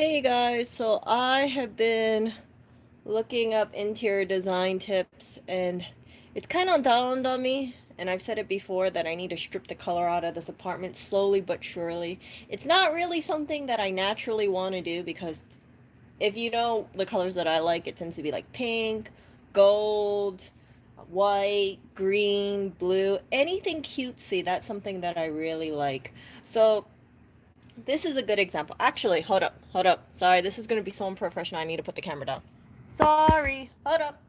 Hey guys, so I have been looking up interior design tips and it's kind of dawned on me, and I've said it before, that I need to strip the color out of this apartment slowly but surely. It's not really something that I naturally want to do because if you know the colors that I like, it tends to be like pink, gold, white, green, blue, anything cutesy. That's something that I really like. So this is a good example. Actually, hold up. Sorry, this is going to be so unprofessional. I need to put the camera down. Sorry. Hold up.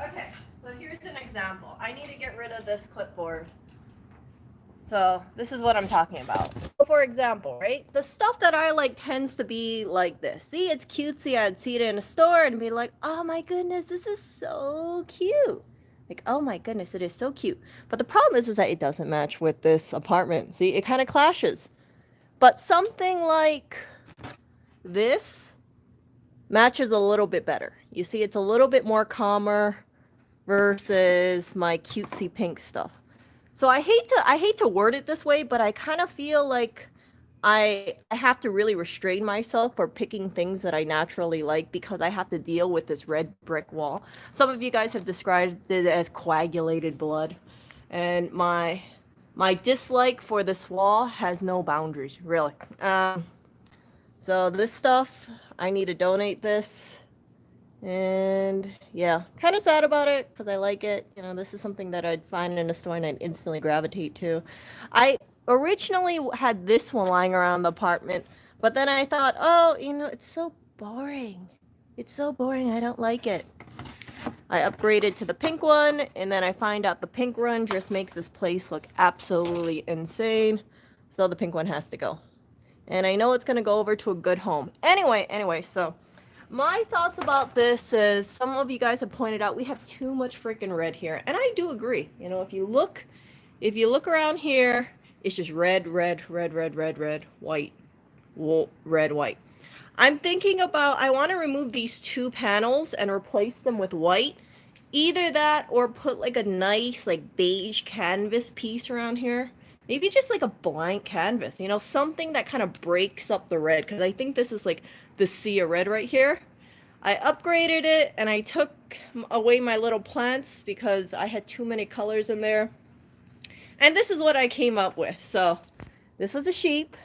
Okay, so here's an example. I need to get rid of this clipboard. So this is what I'm talking about. So for example, right? The stuff that I like tends to be like this. See, it's cutesy. I'd see it in a store and be like, oh my goodness, this is so cute. Like, oh my goodness, it is so cute. But the problem is that it doesn't match with this apartment. See, it kind of clashes. But something like this matches a little bit better. You see, it's a little bit more calmer versus my cutesy pink stuff. So I hate to word it this way, but I kind of feel like I have to really restrain myself for picking things that I naturally like because I have to deal with this red brick wall. Some of you guys have described it as coagulated blood, and my dislike for this wall has no boundaries, really. So this stuff, I need to donate this. And yeah, kind of sad about it because I like it. You know, this is something that I'd find in a store and I'd instantly gravitate to. I originally had this one lying around the apartment, but then I thought, oh, it's so boring. It's so boring. I don't like it. I upgraded to the pink one, and then I find out the pink one just makes this place look absolutely insane. So the pink one has to go. And I know it's going to go over to a good home. Anyway, so my thoughts about this is some of you guys have pointed out we have too much freaking red here. And I do agree. You know, if you look around here, it's just red, white, red, white. I'm thinking about, I want to remove these two panels and replace them with white. Either that or put like a nice like beige canvas piece around here. Maybe just like a blank canvas, something that kind of breaks up the red, because I think this is like the sea of red right here. I upgraded it and I took away my little plants because I had too many colors in there. And this is what I came up with. So this was a sheep.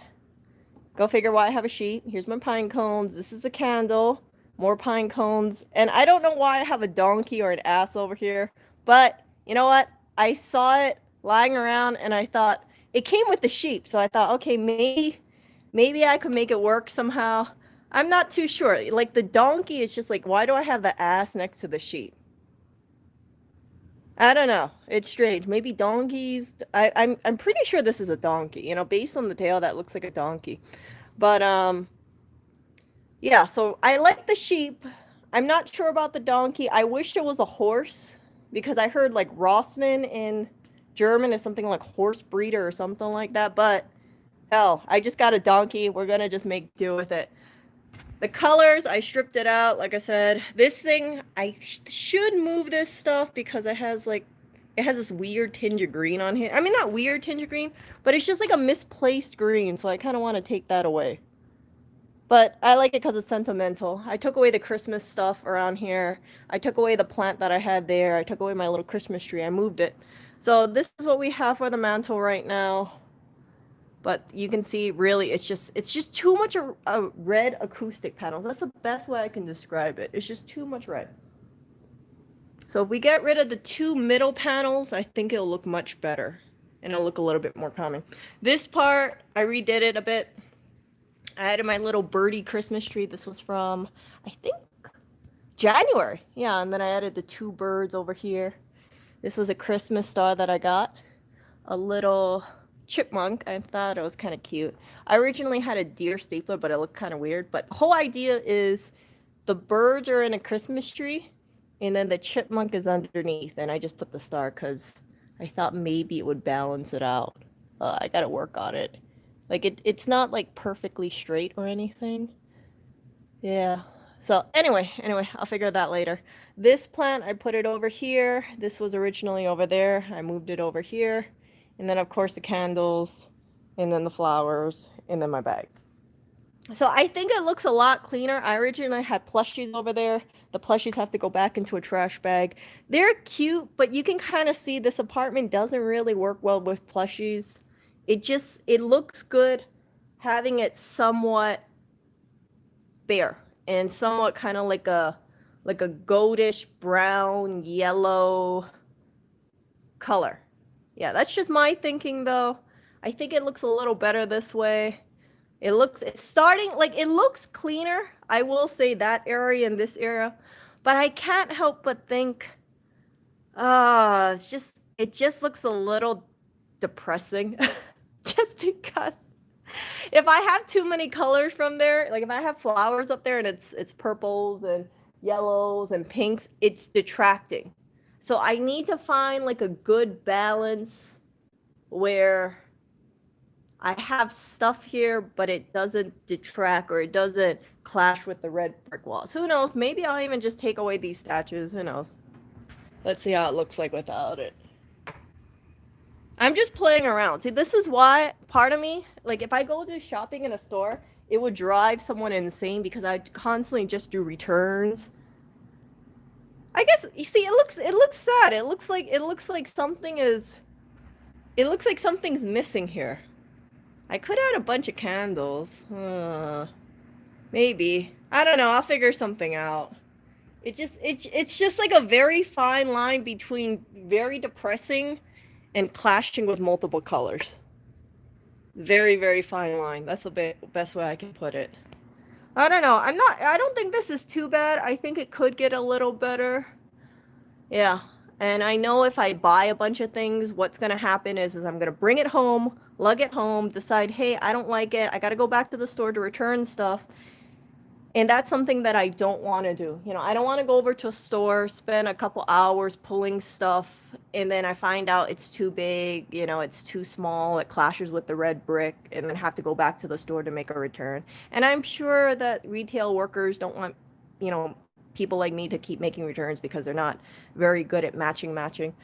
Go figure why I have a sheep. Here's my pine cones. This is a candle. More pine cones. And I don't know why I have a donkey or an ass over here. But you know what? I saw it lying around and I thought, it came with the sheep. So I thought, okay, maybe I could make it work somehow. I'm not too sure. Like the donkey is just like, why do I have the ass next to the sheep? I don't know. It's strange. Maybe donkeys. I'm pretty sure this is a donkey. Based on the tail, that looks like a donkey. But yeah. So I like the sheep. I'm not sure about the donkey. I wish it was a horse because I heard like Rossmann in German is something like horse breeder or something like that. But hell, I just got a donkey. We're gonna just make do with it. The colors, I stripped it out. Like I said, this thing, I should move this stuff because it has this weird tinge of green on here. I mean, not weird tinge of green, but it's just like a misplaced green. So I kind of want to take that away. But I like it because it's sentimental. I took away the Christmas stuff around here. I took away the plant that I had there. I took away my little Christmas tree. I moved it. So this is what we have for the mantle right now. But you can see, really, it's just too much red acoustic panels. That's the best way I can describe it. It's just too much red. So if we get rid of the two middle panels, I think it'll look much better. And it'll look a little bit more calming. This part, I redid it a bit. I added my little birdie Christmas tree. This was from, I think, January. Yeah, and then I added the two birds over here. This was a Christmas star that I got. A little chipmunk. I thought it was kind of cute. I originally had a deer stapler, but it looked kind of weird. But the whole idea is the birds are in a Christmas tree, and then the chipmunk is underneath. And I just put the star because I thought maybe it would balance it out. I gotta work on it. Like it's not like perfectly straight or anything. Yeah. So anyway, I'll figure that later. This plant, I put it over here. This was originally over there. I moved it over here. And then of course the candles, and then the flowers, and then my bag. So I think it looks a lot cleaner. I originally had plushies over there. The plushies have to go back into a trash bag. They're cute, but you can kind of see this apartment doesn't really work well with plushies. It looks good having it somewhat bare and somewhat kind of like a goldish brown yellow color. Yeah, that's just my thinking though. I think it looks a little better this way. It's starting, like, it looks cleaner. I will say that area and this area, but I can't help but think, it just looks a little depressing. Just because if I have too many colors from there, like if I have flowers up there and it's purples and yellows and pinks, it's detracting. So I need to find like a good balance where I have stuff here, but it doesn't detract or it doesn't clash with the red brick walls. Who knows? Maybe I'll even just take away these statues. Who knows? Let's see how it looks like without it. I'm just playing around. See, this is why part of me, like if I go to shopping in a store, it would drive someone insane because I constantly just do returns. I guess you see it looks sad. It looks like something's missing here. I could add a bunch of candles. Maybe. I don't know. I'll figure something out. It's just like a very fine line between very depressing and clashing with multiple colors. Very, very fine line. That's the best way I can put it. I don't know. I don't think this is too bad. I think it could get a little better. Yeah. And I know if I buy a bunch of things, what's going to happen is I'm going to bring it home, lug it home, decide, hey, I don't like it. I got to go back to the store to return stuff. And that's something that I don't want to do. You know, I don't want to go over to a store, spend a couple hours pulling stuff, and then I find out it's too big, you know, it's too small, it clashes with the red brick, and then have to go back to the store to make a return. And I'm sure that retail workers don't want, you know, people like me to keep making returns because they're not very good at matching.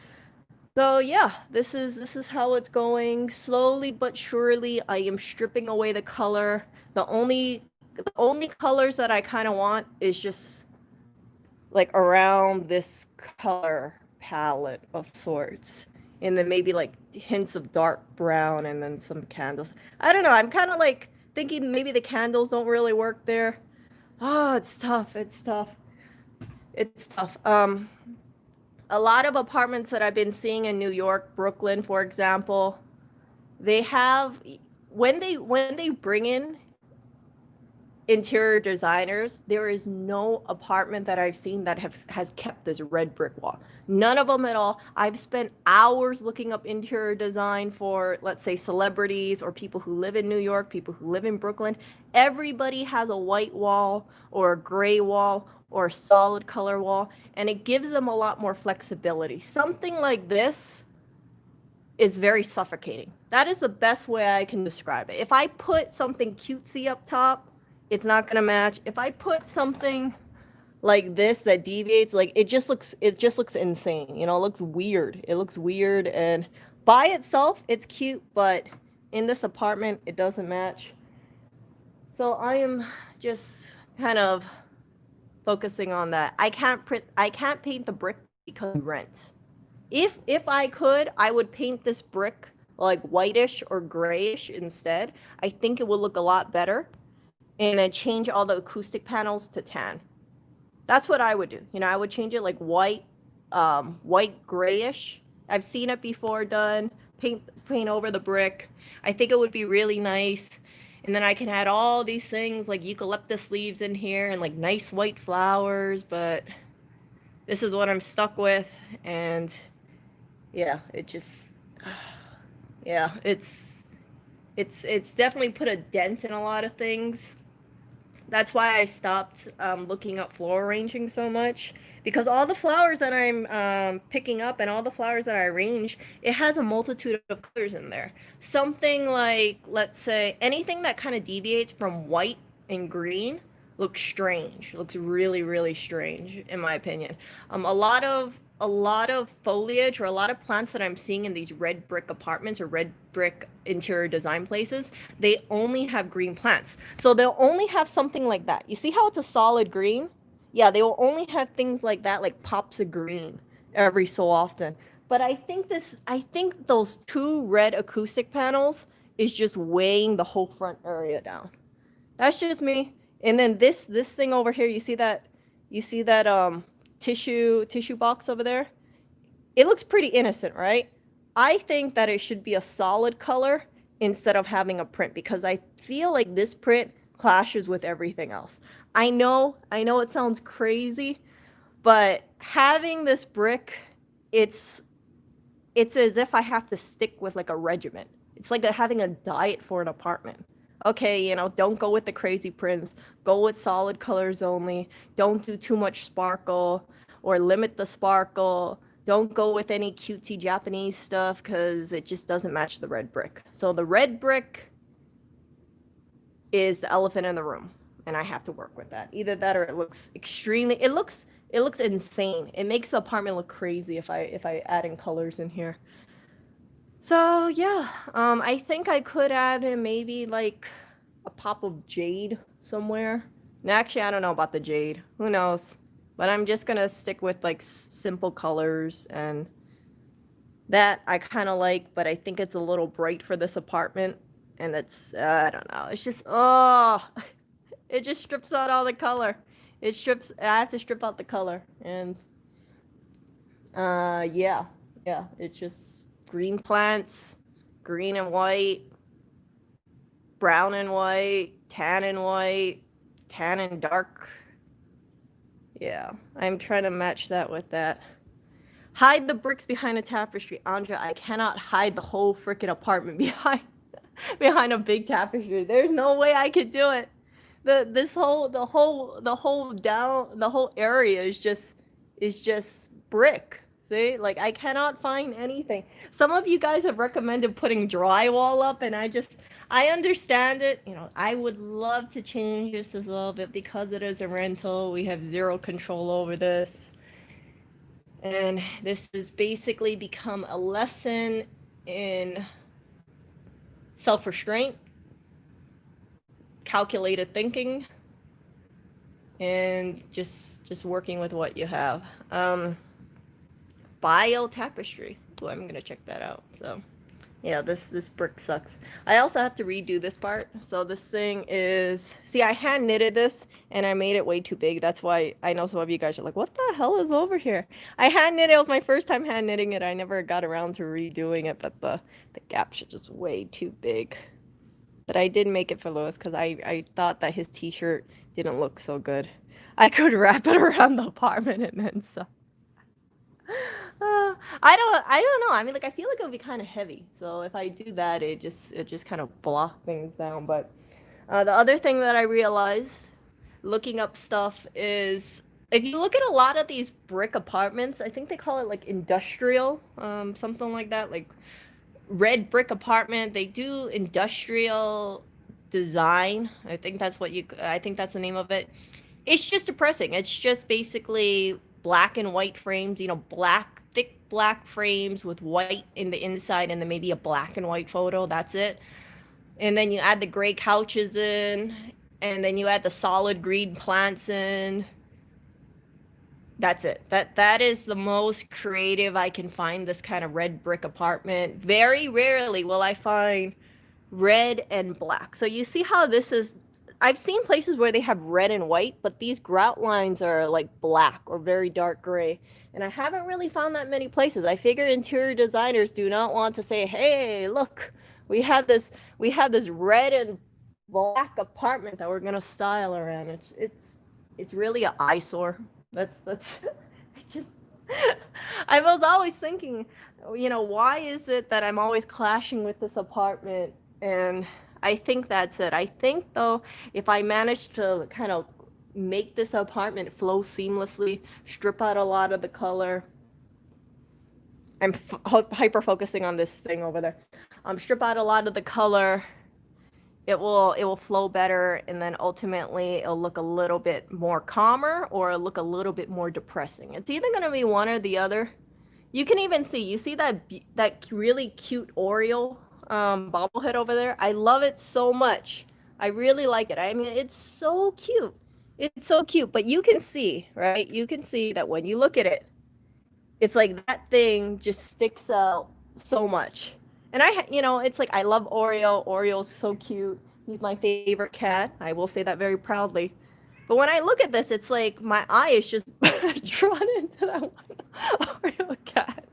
So yeah, this is how it's going. Slowly but surely, I am stripping away the color. The only colors that I kind of want is just like around this color palette of sorts. And then maybe like hints of dark brown and then some candles. I don't know. I'm kind of like thinking maybe the candles don't really work there. Oh, it's tough. It's tough. It's tough. A lot of apartments that I've been seeing in New York, Brooklyn, for example, they have when they bring in interior designers, there is no apartment that I've seen that has kept this red brick wall. None of them at all. I've spent hours looking up interior design for, let's say, celebrities or people who live in New York, people who live in Brooklyn. Everybody has a white wall or a gray wall or a solid color wall, and it gives them a lot more flexibility. Something like this is very suffocating. That is the best way I can describe it. If I put something cutesy up top, it's not gonna match. If I put something like this that deviates, like it just looks insane. You know, it looks weird. It looks weird, and by itself, it's cute, but in this apartment, it doesn't match. So I am just kind of focusing on that. I can't paint the brick because of rent. If I could, I would paint this brick like whitish or grayish instead. I think it would look a lot better. And then change all the acoustic panels to tan. That's what I would do. You know, I would change it like white grayish. I've seen it before done. Paint over the brick. I think it would be really nice. And then I can add all these things like eucalyptus leaves in here and like nice white flowers, but this is what I'm stuck with. And yeah, it's definitely put a dent in a lot of things. That's why I stopped looking up floral arranging so much, because all the flowers that I'm picking up and all the flowers that I arrange, it has a multitude of colors in there. Something like, let's say, anything that kind of deviates from white and green looks strange. Looks really, really strange, in my opinion. A lot of foliage or a lot of plants that I'm seeing in these red brick apartments or red brick interior design places, they only have green plants. So they'll only have something like that. You see how it's a solid green? Yeah, they will only have things like that, like pops of green every so often. But I think those two red acoustic panels is just weighing the whole front area down. That's just me. And then this thing over here, you see that tissue box over there? It looks pretty innocent, right? I think that it should be a solid color instead of having a print, because I feel like this print clashes with everything else. I know it sounds crazy, but having this brick, it's it's as if I have to stick with like a regimen. It's like having a diet for an apartment. Okay, don't go with the crazy prints. Go with solid colors only. Don't do too much sparkle or limit the sparkle. Don't go with any cutesy Japanese stuff because it just doesn't match the red brick. So the red brick is the elephant in the room, and I have to work with that. Either that or it looks extremely. It looks insane. It makes the apartment look crazy if I add in colors in here. So yeah, I think I could add in maybe like a pop of jade somewhere. And actually, I don't know about the jade. Who knows? But I'm just gonna stick with like simple colors, and that I kind of like, but I think it's a little bright for this apartment. And it's I don't know. It's just it just strips out all the color. I have to strip out the color, and yeah, yeah. It's just green plants, green and white, brown and white, tan and dark. Yeah, I'm trying to match that with that. Hide the bricks behind a tapestry, Andrea. I cannot hide the whole freaking apartment behind a big tapestry. There's no way I could do it. The whole area is just brick. See, like I cannot find anything. Some of you guys have recommended putting drywall up, and I understand it. I would love to change this as well, but because it is a rental, we have zero control over this. And this has basically become a lesson in self-restraint, calculated thinking, and just working with what you have. Bio tapestry. Oh, I'm gonna check that out. So yeah, this brick sucks. I also have to redo this part. So this thing is, see, I hand knitted this and I made it way too big. That's why I know some of you guys are like, what the hell is over here? I hand knitted. It was my first time hand knitting it. I never got around to redoing it, but the gaps are just way too big. But I did make it for Lewis because I thought that his t-shirt didn't look so good. I could wrap it around the apartment and then some. I don't know. I mean, like I feel like it would be kind of heavy. So if I do that, it just kind of block things down. But the other thing that I realized looking up stuff is if you look at a lot of these brick apartments, I think they call it like industrial, something like that, like red brick apartment. They do industrial design. I think that's the name of it. It's just depressing. It's just basically black and white frames, thick black frames with white in the inside and then maybe a black and white photo. That's it. And then you add the gray couches in, and then you add the solid green plants in. That's it. That is the most creative I can find this kind of red brick apartment. Very rarely will I find red and black. So you see how this is. I've seen places where they have red and white, but these grout lines are like black or very dark gray. And I haven't really found that many places. I figure interior designers do not want to say, "Hey, look, we have this red and black apartment that we're gonna style around." It's really an eyesore. That's I just I was always thinking, why is it that I'm always clashing with this apartment? And I think that's it. I think though, if I manage to kind of make this apartment flow seamlessly, strip out a lot of the color. I'm hyper focusing on this thing over there. Strip out a lot of the color. It will flow better, and then ultimately it'll look a little bit more calmer or look a little bit more depressing. It's either gonna be one or the other. You can even see, you see that really cute Oreo bobblehead over there? I love it so much. I really like it. I mean, it's so cute. It's so cute, but you can see, right? You can see that when you look at it, it's like that thing just sticks out so much. And it's like I love Oreo. Oreo's so cute. He's my favorite cat. I will say that very proudly. But when I look at this, it's like my eye is just drawn into that one Oreo cat.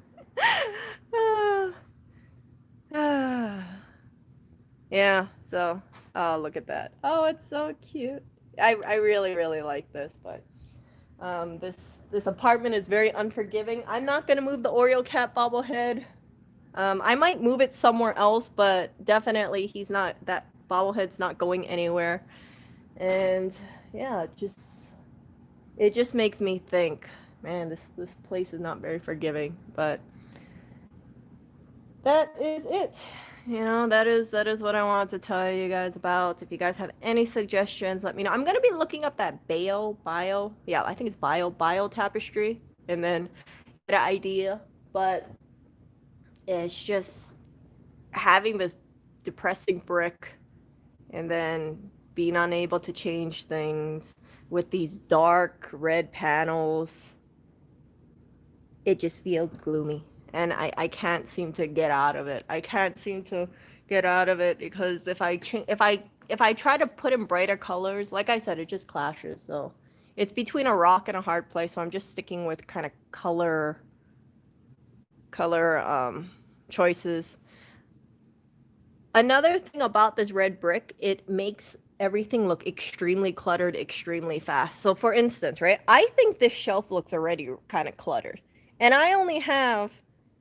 Yeah, so, oh, look at that. Oh, it's so cute. I really, really like this, but this apartment is very unforgiving. I'm not gonna move the Oreo cat bobblehead. I might move it somewhere else, but definitely that bobblehead's not going anywhere. And yeah, it just makes me think, man, this place is not very forgiving, but that is it. That is what I wanted to tell you guys about. If you guys have any suggestions, let me know. I'm gonna be looking up that yeah, I think it's bio tapestry, and then get an idea. But it's just having this depressing brick, and then being unable to change things with these dark red panels. It just feels gloomy. And I can't seem to get out of it. I can't seem to get out of it because if I try to put in brighter colors, like I said, it just clashes. So it's between a rock and a hard place. So I'm just sticking with kind of color choices. Another thing about this red brick, it makes everything look extremely cluttered, extremely fast. So for instance, right, I think this shelf looks already kind of cluttered. And I only have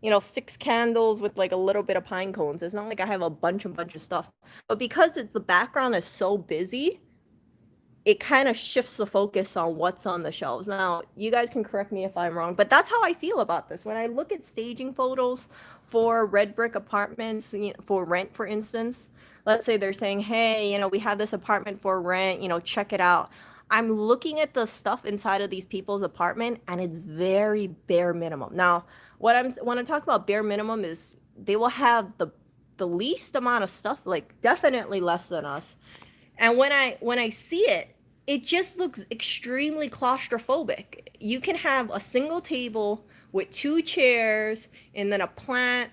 6 candles with like a little bit of pine cones. It's not like I have a bunch of stuff. But because the background is so busy, it kind of shifts the focus on what's on the shelves. Now, you guys can correct me if I'm wrong, but that's how I feel about this. When I look at staging photos for red brick apartments, for rent, for instance, let's say they're saying, hey, we have this apartment for rent, check it out. I'm looking at the stuff inside of these people's apartment, and it's very bare minimum. Now, when I talk about bare minimum is they will have the least amount of stuff, like definitely less than us. And when I see it, it just looks extremely claustrophobic. You can have a single table with 2 chairs and then a plant.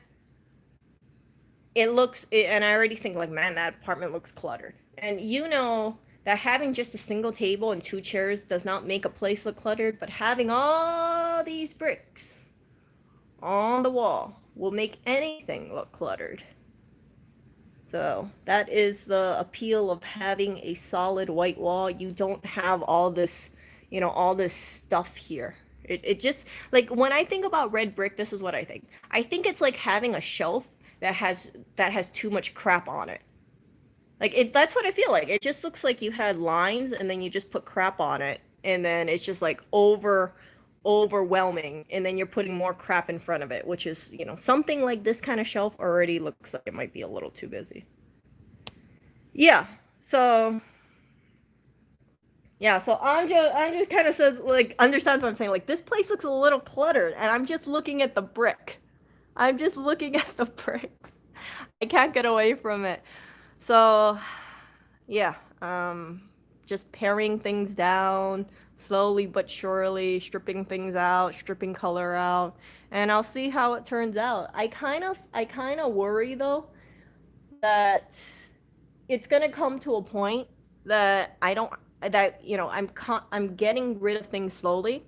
And I already think like, man, that apartment looks cluttered. And that having just a single table and 2 chairs does not make a place look cluttered, but having all these bricks on the wall will make anything look cluttered. So that is the appeal of having a solid white wall. You don't have all this, all this stuff here. It just, like, when I think about red brick, this is what I think. I think it's like having a shelf that has too much crap on it. Like, that's what I feel like. It just looks like you had lines and then you just put crap on it, and then it's just like overwhelming, and then you're putting more crap in front of it, which is, something like this kind of shelf already looks like it might be a little too busy. Yeah, so Anja kind of says, like, understands what I'm saying. Like, this place looks a little cluttered, and I'm just looking at the brick. I can't get away from it. So, yeah, just paring things down, slowly but surely, stripping things out, stripping color out, and I'll see how it turns out. I kind of worry though that it's gonna come to a point that I'm getting rid of things slowly,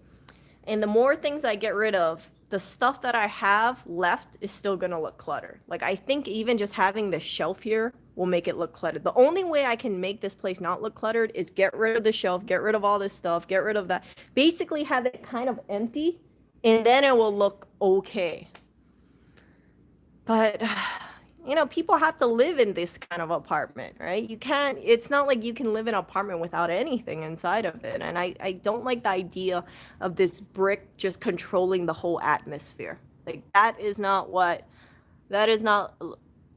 and the more things I get rid of, the stuff that I have left is still gonna look cluttered. Like, I think even just having the shelf here will make it look cluttered. The only way I can make this place not look cluttered is get rid of the shelf, get rid of all this stuff, get rid of that. Basically have it kind of empty, and then it will look okay. But, you know, people have to live in this kind of apartment, right? You can't, it's not like you can live in an apartment without anything inside of it. And I don't like the idea of this brick just controlling the whole atmosphere. Like, that is not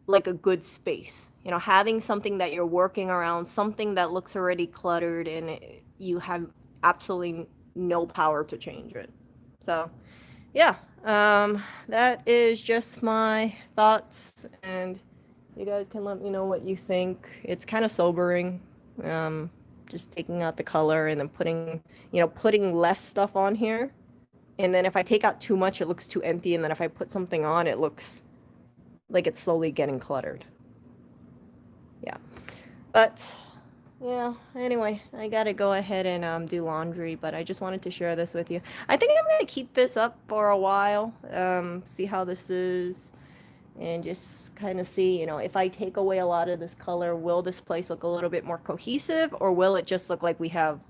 like a good space. You know, having something that you're working around, something that looks already cluttered, and you have absolutely no power to change it. So, yeah, that is just my thoughts, and you guys can let me know what you think. It's kind of sobering, just taking out the color and then putting less stuff on here. And then if I take out too much, it looks too empty. And then if I put something on, it looks like it's slowly getting cluttered. Yeah. But, yeah, anyway, I gotta go ahead and do laundry, but I just wanted to share this with you. I think I'm gonna keep this up for a while, see how this is, and just kind of see, you know, if I take away a lot of this color, will this place look a little bit more cohesive, or will it just look like we have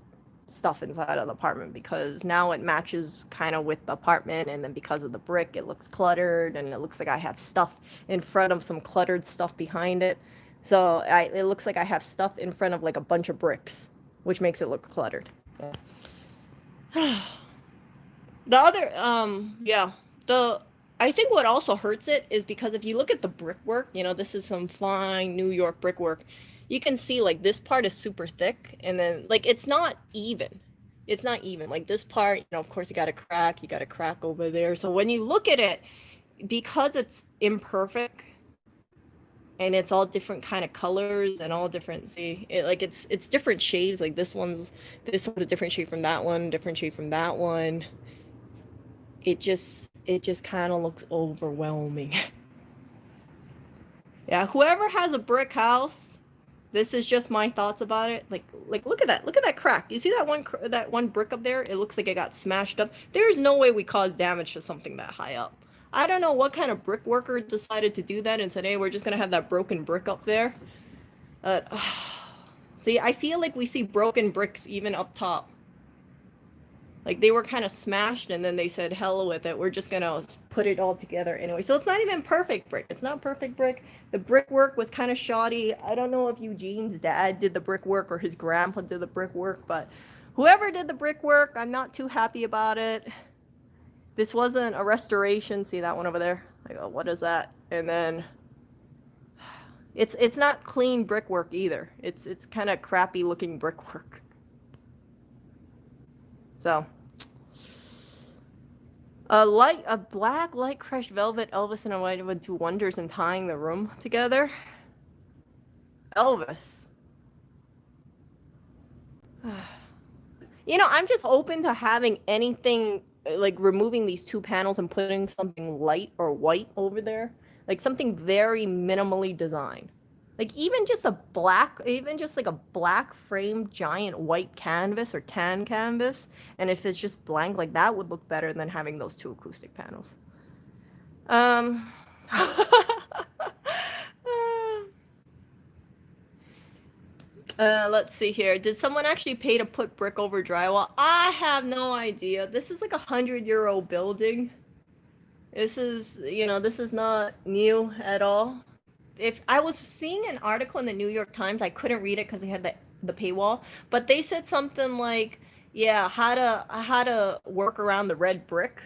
stuff inside of the apartment? Because now it matches kind of with the apartment, and then because of the brick, it looks cluttered, and it looks like I have stuff in front of some cluttered stuff behind it. So it looks like I have stuff in front of like a bunch of bricks, which makes it look cluttered. Yeah. The other, yeah, the I think what also hurts it is because if you look at the brickwork, you know, this is some fine New York brickwork. You can see like this part is super thick, and then like it's not even. It's not even. Like this part, you know, of course you got a crack over there. So when you look at it, because it's imperfect and it's all different kind of colors and all different, see, it's different shades. Like this one's a different shade from that one, different shade from that one. It just kind of looks overwhelming. Yeah, whoever has a brick house, this is just my thoughts about it. Like look at that crack. You see that one brick up there? It looks like it got smashed up. There's no way we caused damage to something that high up. I don't know what kind of brick worker decided to do that and said, hey, we're just gonna have that broken brick up there. See, I feel like we see broken bricks even up top. Like they were kind of smashed, and then they said, hell with it, we're just gonna put it all together anyway. So it's not even perfect brick. It's not perfect brick. The brickwork was kind of shoddy. I don't know if Eugene's dad did the brickwork or his grandpa did the brickwork, but whoever did the brickwork, I'm not too happy about it. This wasn't a restoration. See that one over there? I go, what is that? And then it's not clean brickwork either. It's kind of crappy looking brickwork. So, a black light crushed velvet Elvis and a white would do wonders in tying the room together. Elvis. You know, I'm just open to having anything, like removing these two panels and putting something light or white over there. Like something very minimally designed. Like even just like a black framed giant white canvas or tan canvas, and if it's just blank, like that would look better than having those two acoustic panels. Let's see here. Did someone actually pay to put brick over drywall? I have no idea. This is like 100-year-old building. This is not new at all. If I was seeing an article in the New York Times, I couldn't read it because they had the paywall, but they said something like, yeah, how to work around the red brick.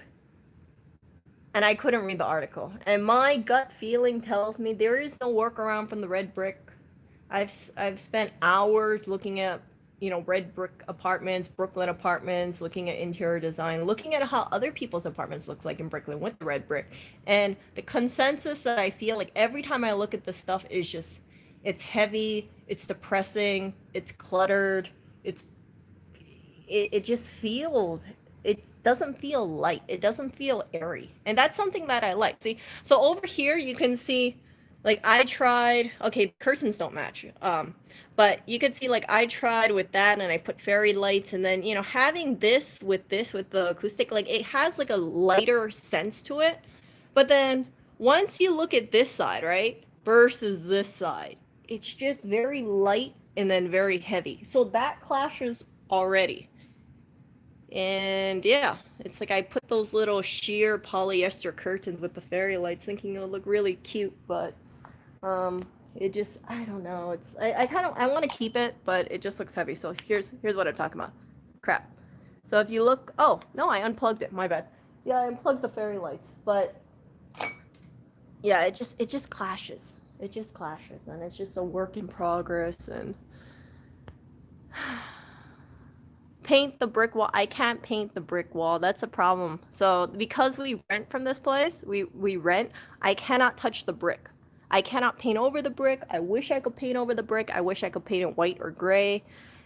And I couldn't read the article. And my gut feeling tells me there is no workaround from the red brick. I've spent hours looking at, you know, red brick apartments, Brooklyn apartments, looking at interior design, looking at how other people's apartments looks like in Brooklyn with the red brick. And the consensus that I feel like every time I look at this stuff is just, it's heavy, it's depressing, it's cluttered, it just feels, it doesn't feel light, it doesn't feel airy. And that's something that I like. See, so over here you can see, like I tried, okay, curtains don't match, but you can see like I tried with that and I put fairy lights, and then, you know, having this with the acoustic, like it has like a lighter sense to it. But then once you look at this side, right, versus this side, it's just very light and then very heavy. So that clashes already. And yeah, it's like I put those little sheer polyester curtains with the fairy lights thinking it'll look really cute, but Um, it just, I don't know. I want to keep it, but it just looks heavy. So here's what I'm talking about. Crap. So if you look, oh no, I unplugged it. My bad. Yeah, I unplugged the fairy lights, but yeah, it just clashes. It just clashes, and it's just a work in progress. And paint the brick wall. I can't paint the brick wall. That's a problem. So because we rent from this place, we rent. I cannot touch the brick. I cannot paint over the brick. I wish I could paint over the brick. I wish I could paint it white or gray.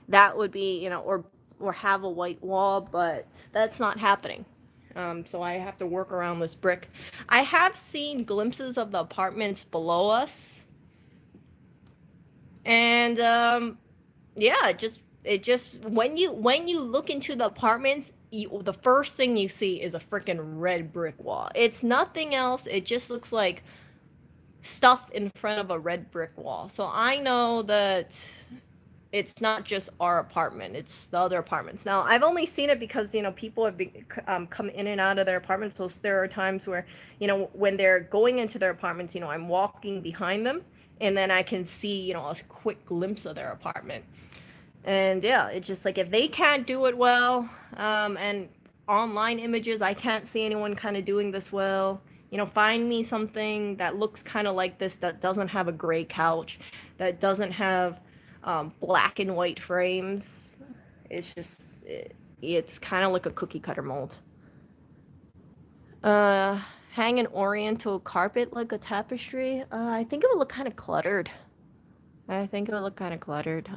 That would be, or have a white wall, but that's not happening. So I have to work around this brick. I have seen glimpses of the apartments below us, and yeah, it just when you look into the apartments, the first thing you see is a freaking red brick wall. It's nothing else. It just looks like stuff in front of a red brick wall. So I know that it's not just our apartment, it's the other apartments. Now I've only seen it because people have come in and out of their apartments. So there are times where when they're going into their apartments, I'm walking behind them, and then I can see a quick glimpse of their apartment. And yeah, it's just like if they can't do it well, and online images, I can't see anyone kind of doing this well. Find me something that looks kind of like this, that doesn't have a gray couch, that doesn't have black and white frames. It's kind of like a cookie cutter mold. Uh, Hang an oriental carpet like a tapestry. I think it would look kind of cluttered. I think it would look kind of cluttered.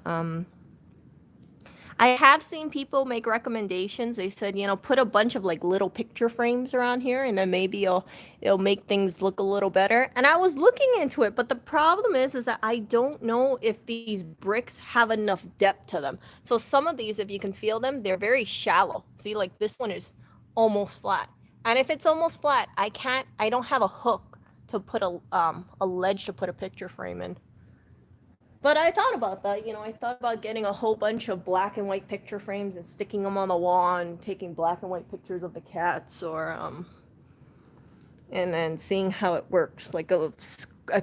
I have seen people make recommendations. They said, put a bunch of like little picture frames around here, and then maybe it'll make things look a little better. And I was looking into it, but the problem is that I don't know if these bricks have enough depth to them. So some of these, if you can feel them, they're very shallow. See, like this one is almost flat. And if it's almost flat, I don't have a hook to put a ledge to put a picture frame in. But I thought about that. I thought about getting a whole bunch of black and white picture frames and sticking them on the wall and taking black and white pictures of the cats, or and then seeing how it works, like a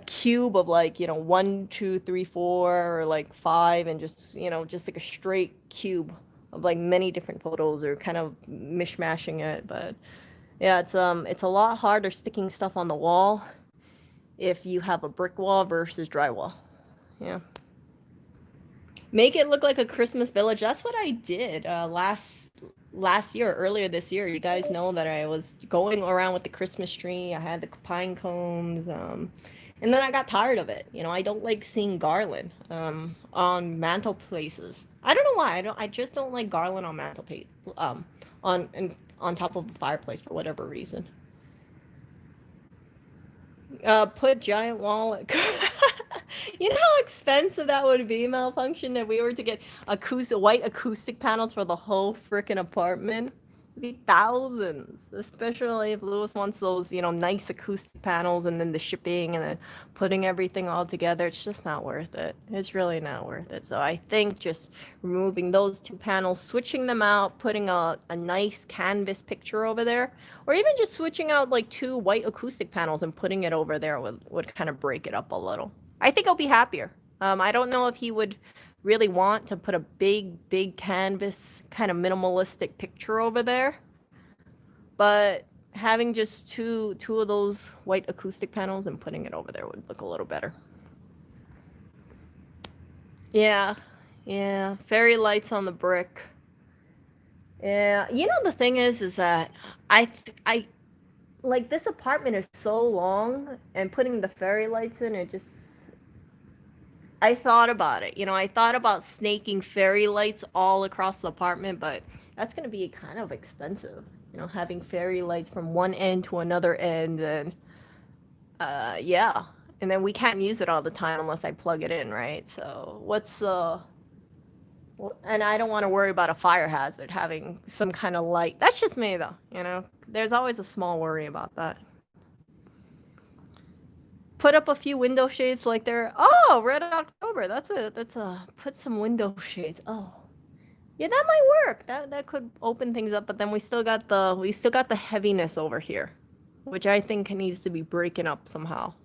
cube of like 1, 2, 3, 4, or like 5, and just like a straight cube of like many different photos, or kind of mishmashing it. But yeah, it's a lot harder sticking stuff on the wall if you have a brick wall versus drywall. Yeah. Make it look like a Christmas village. That's what I did last year, earlier this year. You guys know that I was going around with the Christmas tree. I had the pine cones, and then I got tired of it. I don't like seeing garland on mantel places. I don't know why. I just don't like garland on mantel on top of a fireplace for whatever reason. Put giant wall. You know how expensive that would be, Malfunction, if we were to get white acoustic panels for the whole freaking apartment? It'd be thousands, especially if Lewis wants those, nice acoustic panels, and then the shipping, and then putting everything all together. It's just not worth it. It's really not worth it. So I think just removing those two panels, switching them out, putting a nice canvas picture over there, or even just switching out like two white acoustic panels and putting it over there would kind of break it up a little. I think I'll be happier. I don't know if he would really want to put a big canvas kind of minimalistic picture over there, but having just two of those white acoustic panels and putting it over there would look a little better. Yeah, yeah, fairy lights on the brick. Yeah, the thing is that I like, this apartment is so long, and putting the fairy lights in, I thought about it. I thought about snaking fairy lights all across the apartment, but that's going to be kind of expensive. Having fairy lights from one end to another end, and yeah. And then we can't use it all the time unless I plug it in, right? So and I don't want to worry about a fire hazard having some kind of light. That's just me, though. There's always a small worry about that. Put up a few window shades like they're, oh, Red October. That's a put some window shades. Oh, yeah, that might work. That could open things up. But then we still got the heaviness over here, which I think needs to be breaking up somehow.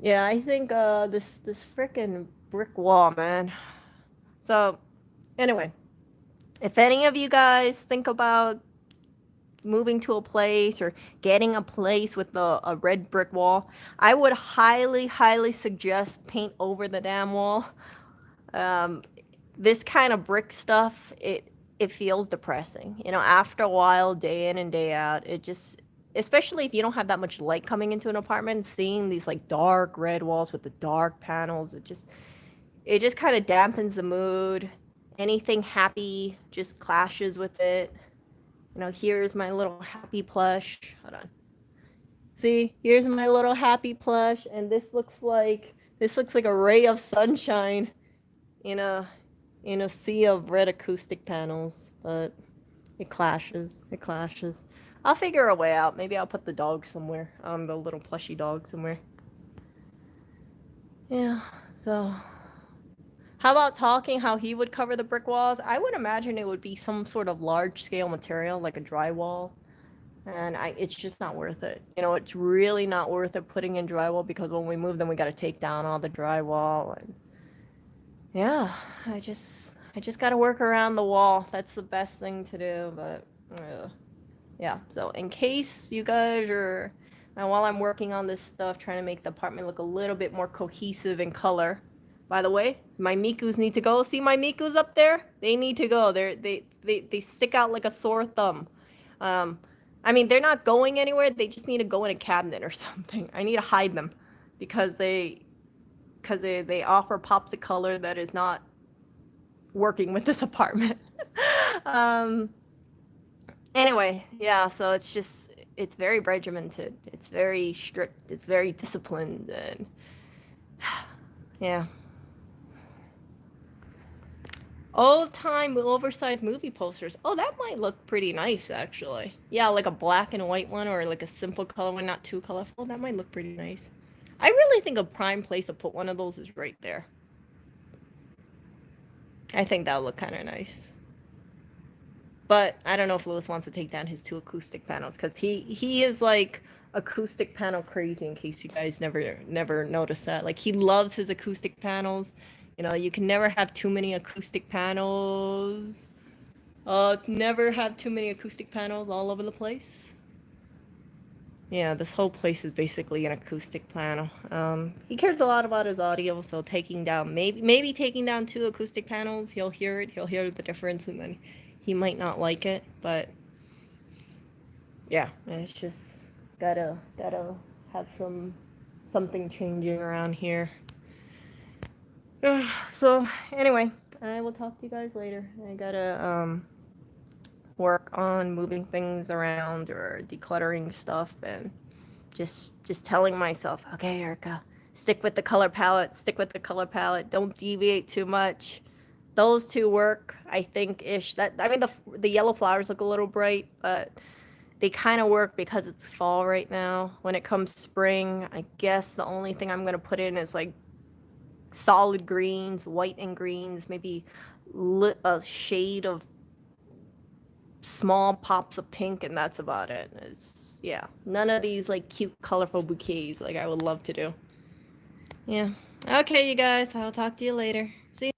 Yeah, I think this freaking brick wall, man. So anyway, if any of you guys think about moving to a place or getting a place with a red brick wall, I would highly, highly suggest paint over the damn wall. Um, this kind of brick stuff, it feels depressing. You know, after a while, day in and day out, it just, especially if you don't have that much light coming into an apartment, seeing these like dark red walls with the dark panels, it just kind of dampens the mood. Anything happy just clashes with it. You know, here's my little happy plush. Hold on. See, here's my little happy plush, and this looks like a ray of sunshine in a sea of red acoustic panels, but it clashes. It clashes. I'll figure a way out. Maybe I'll put the dog somewhere. The little plushy dog somewhere. Yeah. So, how about talking how he would cover the brick walls? I would imagine it would be some sort of large scale material like a drywall. And it's just not worth it. You know, it's really not worth it putting in drywall because when we move, then we got to take down all the drywall. And yeah, I just got to work around the wall. That's the best thing to do. But yeah, so in case you guys are, and while I'm working on this stuff, trying to make the apartment look a little bit more cohesive in color. By the way, my Mikus need to go. See my Mikus up there? They need to go. They stick out like a sore thumb. I mean, they're not going anywhere. They just need to go in a cabinet or something. I need to hide them because they offer pops of color that is not working with this apartment. Anyway, yeah, so it's very regimented. It's very strict. It's very disciplined, and yeah. Old-time oversized movie posters. Oh, that might look pretty nice, actually. Yeah, like a black and white one or like a simple color one, not too colorful. That might look pretty nice. I really think a prime place to put one of those is right there. I think that would look kind of nice. But I don't know if Lewis wants to take down his 2 acoustic panels because he is like acoustic panel crazy, in case you guys never noticed that. Like, he loves his acoustic panels. You know, you can never have too many acoustic panels. Never have too many acoustic panels all over the place. Yeah, this whole place is basically an acoustic panel. He cares a lot about his audio, so taking down, maybe taking down 2 acoustic panels, he'll hear it, he'll hear the difference, and then he might not like it, but yeah, it's just gotta have something changing around here. So anyway, I will talk to you guys later. I gotta work on moving things around or decluttering stuff, and just telling myself, okay, Erica, stick with the color palette, don't deviate too much. Those 2 work, I think, ish. That, I mean, the yellow flowers look a little bright, but they kind of work because it's fall right now. When it comes spring, I guess the only thing I'm gonna put in is like solid greens, white and greens, maybe a shade of small pops of pink, and that's about it. It's, yeah, none of these like cute colorful bouquets like I would love to do. Yeah. Okay, you guys, I'll talk to you later. See you.